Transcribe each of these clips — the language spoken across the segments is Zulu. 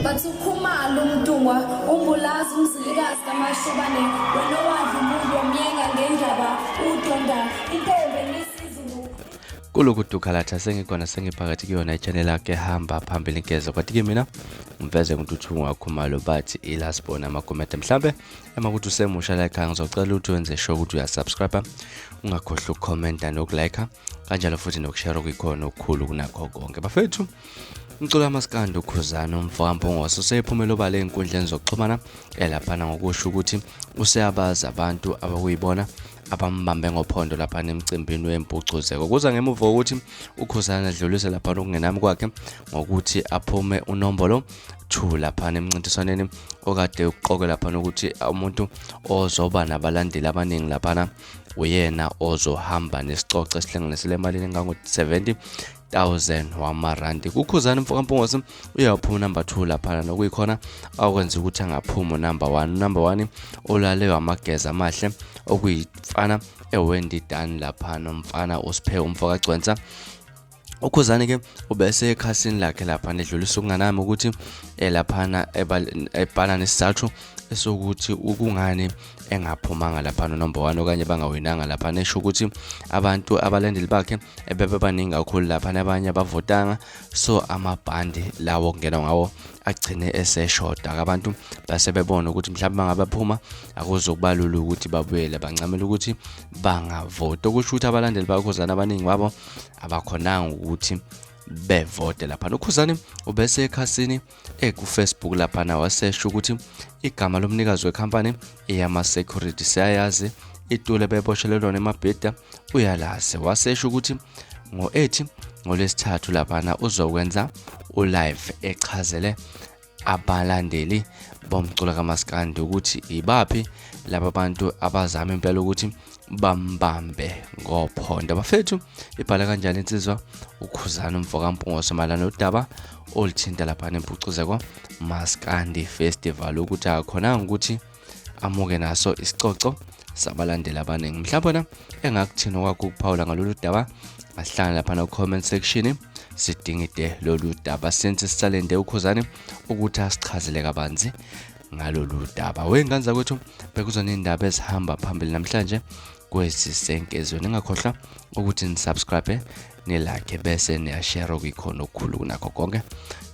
bathi ukhumalo umdungwa umbulazi umzilikazi kamashobane wena wadla umuntu wamyenga ngendaba udonda intombi nesizulu Lokuthi ukhalatha sengikhona sengiphakathi kuyona ichannel yakhe hamba phambili ngeze kwathi ke mina ngiveze nguthu ungakhumalo bathi ilasibona amakomenti mhlambe emakuthi usemusha like ngizocela ukuthi wenze sure ukuthi uyasubscribe ungakhohlwa ukucomment nokulike kanjalo futhi nokushare kuyikhona okukhulu kunakho konke bafethu Ngicela amaskandi uKhuzani umfowamphongoso useyiphumela obale enkundleni zokuxhumana elaphana ngokusho ukuthi useyabaza abantu abakuyibona abambambe ngophondo lapha emcimbini wempucuzeko kuza ngemuva ukuthi uKhuzani adlulise lapha okungenami kwakhe ngokuthi aphume unombolo 2 lapha emncintiswaneni okade uqoke lapha ukuthi umuntu ozoba nabalandeli abaningi lapha uyena ozohamba nesicoco esihlanganisele emalini engango 70,000 wamarandi uKhuzani mfokamphongosi uyaphuma number 2 lapha nokuyikhona akwenza ukuthi angaphuma number 1 number 1 olaleyo amageza amahle okuyifana eWendy Dan lapha nomfana usiphe umfokagcwensa uKhuzani ke ubese ekhasini lakhe lapha nedlulisa ukunganami ukuthi elaphana ebhala nesizathu esokuthi ukungani engaphumanga lapha number 1 okanye bangawinanga lapha nesho ukuthi abantu abalandeli bakhe ebebe baningi kakhulu lapha nabanye abavotanga so amabhandi lawo kungena ngawo agcine eseshoda abantu base bebona ukuthi mhlawumbe bangabaphuma akuzokubalula ukuthi babuyele bancamela ukuthi bangavota okusho ukuthi abalandeli baKhuzani abaningi babo abakhonanga ukuthi bevote lapha uKhuzani ubese ekhasini ku-Facebook lapha na wasesho ukuthi igama lomnikazi wecompany eyama security siyayazi itulo beboshelelwana emabheda uyalazi wasesho ukuthi ngo-8 ngolesithathu lapha na uzokwenza ulive echazele abalandeli bomculo kaMaskandi ukuthi ibaphi laba bantu abazama impela ukuthi bambambe ngophondo bafethu ibhala kanjani insizwa uKhuzani umfokamphongoso malana nodaba olithinta lapha eMpucuzeko Maskandi Festival ukuthi akhonanga ukuthi amuke naso isicoco sabalandeli abaningi mhlawumbe engakuthina kwakho ukuphawula ngalolu daba asihlangana lapha no comment section sidingide lolu daba senze sisalende uKhuzani ukuthi asichazele kabanzi ngalolu daba wenganza kwethu bekuzona indaba ezihamba phambili namhlanje kwesisenkezweni ngakhohlwa ukuthi nisubscribe nilike bese niyashare kuyikhona okukhulu kunakho konke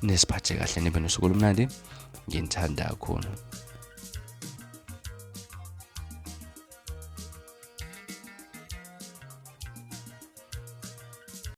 nisiphathe kahle nibe nosuku olumnandi ngithanda kakhulu